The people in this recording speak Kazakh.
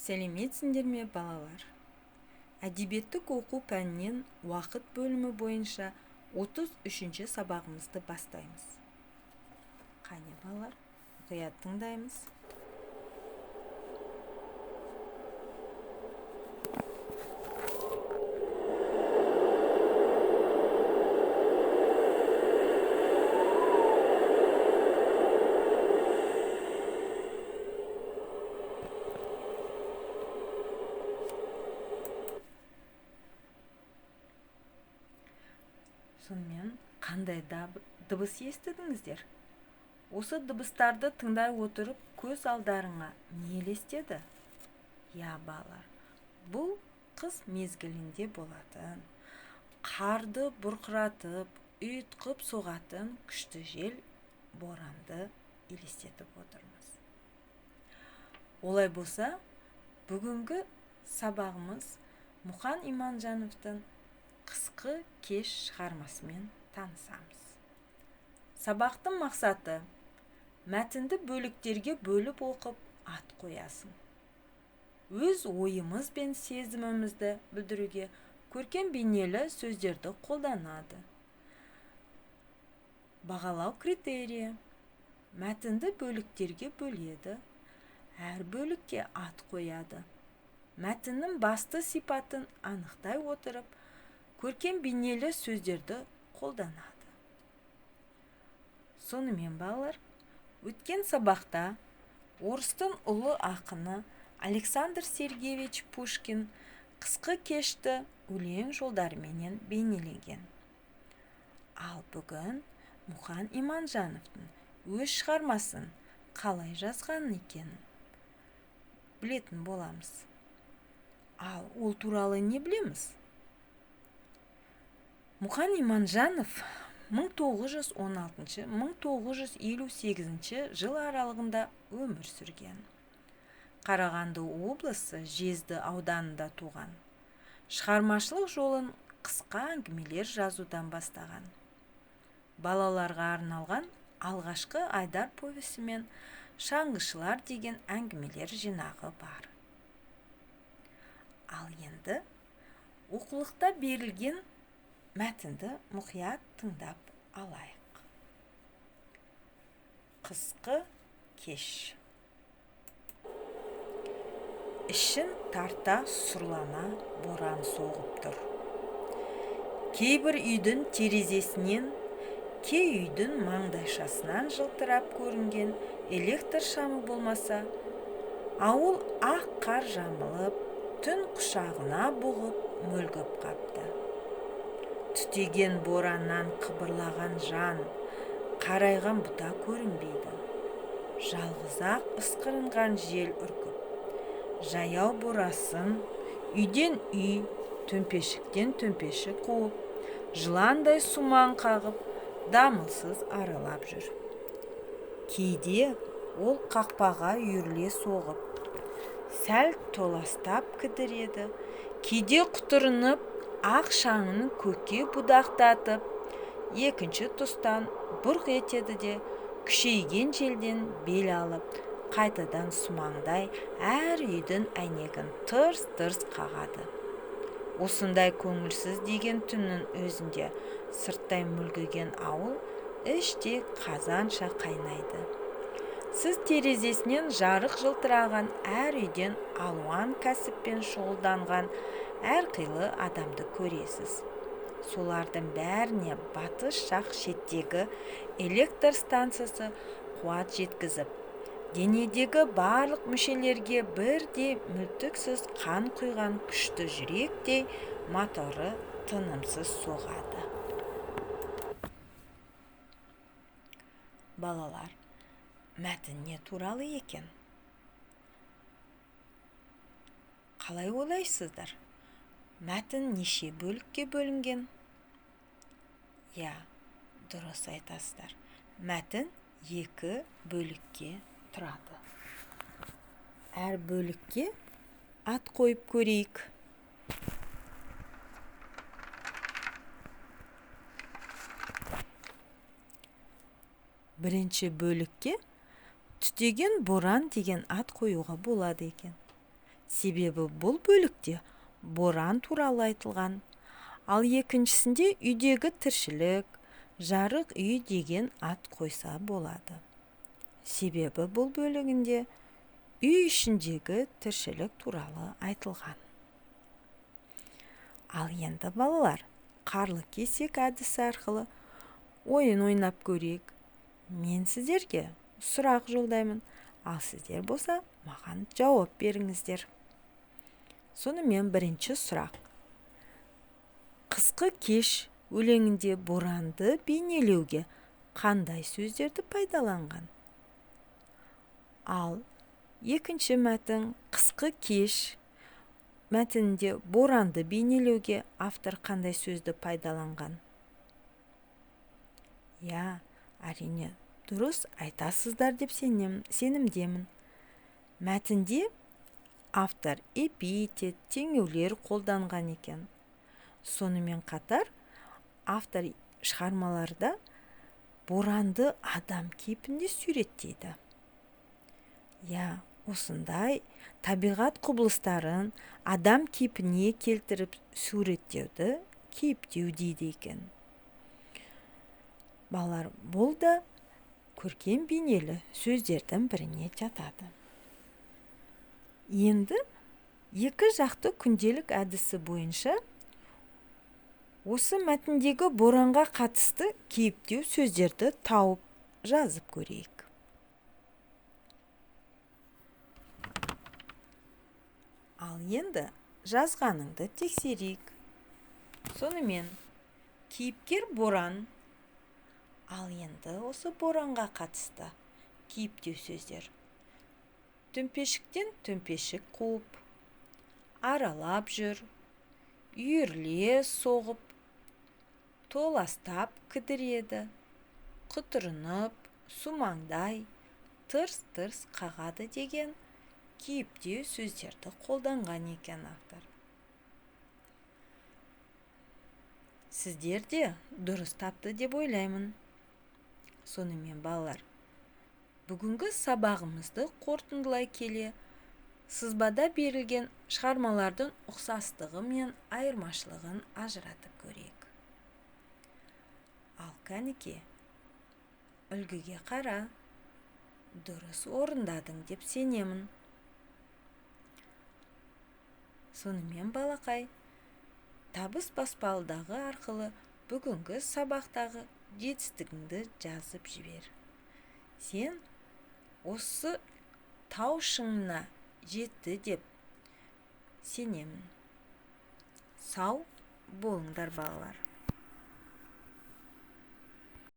Сәлеметсіңдер ме, балалар? Әдебиеттік оқу пәнінен уақыт бөлімі бойынша 33-ші сабағымызды бастаймыз. Қане, балалар, мұқият тыңдаймыз. Сонымен, қандай дыбыс естідіңіздер? Осы дыбыстарды тыңдай отырып, көз алдарыңа не елестеді? Я, балалар, бұл қыс мезгілінде болатын. Қарды бұрқыратып, ұйтқып соғатын күшті жел, боранды елестетіп отырмыз. Олай болса, бүгінгі сабағымыз Мұқан Иманжановтың қысқы кеш шығармасымен танысамыз. Сабақтың мақсаты мәтінді бөліктерге бөліп оқып ат қоясың. Өз ойымыз бен сезімімізді білдіруге көркем бейнелі сөздерді қолданады. Бағалау критерийі: мәтінді бөліктерге бөледі, әр бөлікке ат қояды. Мәтіннің басты сипатын анықтай отырып, көркем бейнелі сөздерді қолданады. Сонымен, балалар, өткен сабақта орыстың ұлы ақыны Александр Сергеевич Пушкин қысқы кешті өлең жолдарымен бейнелеген. Ал бүгін Мұқан Иманжановтың өз шығармасын қалай жазған екенін білетін боламыз. Ал ол туралы не білеміз? Мұқан Иманжанов 1916-1958 жыл аралығында өмір сүрген. Қарағанды облысы Жезді ауданында туған. Шығармашылық жолын қысқа әңгімелер жазудан бастаған. Балаларға арналған алғашқы Айдар повесі мен Шаңғышылар деген әңгімелер жинағы бар. Ал енді оқулықта берілген мәтінді мұқият тыңдап алайық. Қысқы кеш. Ішін тарта сұрлана боран соғып тұр. Кейбір үйдің терезесінен, кей үйдің маңдайшасынан жылтырап көрінген электр шамы болмаса, ауыл ақ қар жамылып, түн құшағына бұғып, мүлгіп қапты. Түтеген бораннан қыбырлаған жан, қарайған бұта көрінбейді. Жалғызақ ысқырынған жел үркіп, жаяу борасын, үйден үй, төмпешіктен төмпешік қуып, жыландай сумаң қағып, дамылсыз аралап жүр. Кейде ол қақпаға үйіріле соғып, сәл толастап кідіреді, кейде құтырынып, ақ шаңын көкке будақтатып, екінші тұстан бұрқ етеді де, күшейген желден бел алып, қайтадан сумаңдай әр үйдің әйнегін тырс-тырс қағады. Осындай көңілсіз деген түннің өзінде сырттай мүлгіген ауыл іште қазанша қайнайды. Сіз терезесінен жарық жылтыраған әр үйден алуан кәсіппен шұғылданған әрқилы адамды көресіз. Солардың бәріне батыс жақ шеттегі электр станциясы қуат жеткізіп, денедегі барлық мүшелерге бірде мүлтіксіз қан құйған күшті жүректей моторы тынымсыз соғады. Балалар, мәтін не туралы екен? Қалай ойлайсыздар? Мәтін неше бөлікке бөлінген? Я, дұрыс айтасыздар. Мәтін 2 бөлікке тұрады. Әр бөлікке ат қойып көрейік. Бірінші бөлікке түтеген боран деген ат қоюға болады екен. себебі бұл бөлікте боран туралы айтылған. Ал екіншісінде үйдегі тіршілік, жарық үй деген ат қойса болады. Себебі бұл бөлігінде үй ішіндегі тіршілік туралы айтылған. Ал енді балалар, қарлы кесек әдісі арқылы ойын ойнап көрейік. Мен сіздерге сұрақ жолдаймын, ал сіздер болса маған жауап беріңіздер. Сонымен бірінші сұрақ. Қысқы кеш өлеңінде боранды бейнелеуге қандай сөздерді пайдаланған? Ал екінші мәтін қысқы кеш мәтінінде боранды бейнелеуге автор қандай сөзді пайдаланған? Я, әрине, дұрыс айтасыздар деп сенімдемін. Мәтінде автор эпитет, теңеулер қолданған екен. Сонымен қатар автор шығармаларда боранды адам кейпінде суреттейді. Я, осындай табиғат құбылыстарын адам кейпіне келтіріп суреттеуді кейіптеу дейді екен. Балалар, бұл да көркем бейнелі сөздердің біріне жатады. Енді екі жақты күнделік әдісі бойынша осы мәтіндегі боранға қатысты кейіптеу сөздерді тауып жазып көрейік. Ал енді жазғаныңды тексерейік. Сонымен кейіпкер боран. Ал енді осы боранға қатысты кейіптеу сөздер. Төмпешіктен төмпешік қуып, аралап жүр, үйірле соғып, толастап кідіреді, құтырынып, сумаңдай, тырс-тырс қағады деген кейіптеу сөздерді қолданған екен автор. Сіздер де дұрыс тапты деп ойлаймын. Сонымен балалар, бүгінгі сабағымызды қорытындылай келе, сызбада берілген шығармалардың ұқсастығы мен айырмашылығын ажыратып көрейік. Ал кәнеке, үлгіге қара, дұрыс орындадың деп сенемін. Сонымен балақай, табыс баспалдағы арқылы бүгінгі сабақтағы жетістігіңді жазып жібер. Сен осы тау шыңына жетті деп сенемін. Сау болыңдар балалар.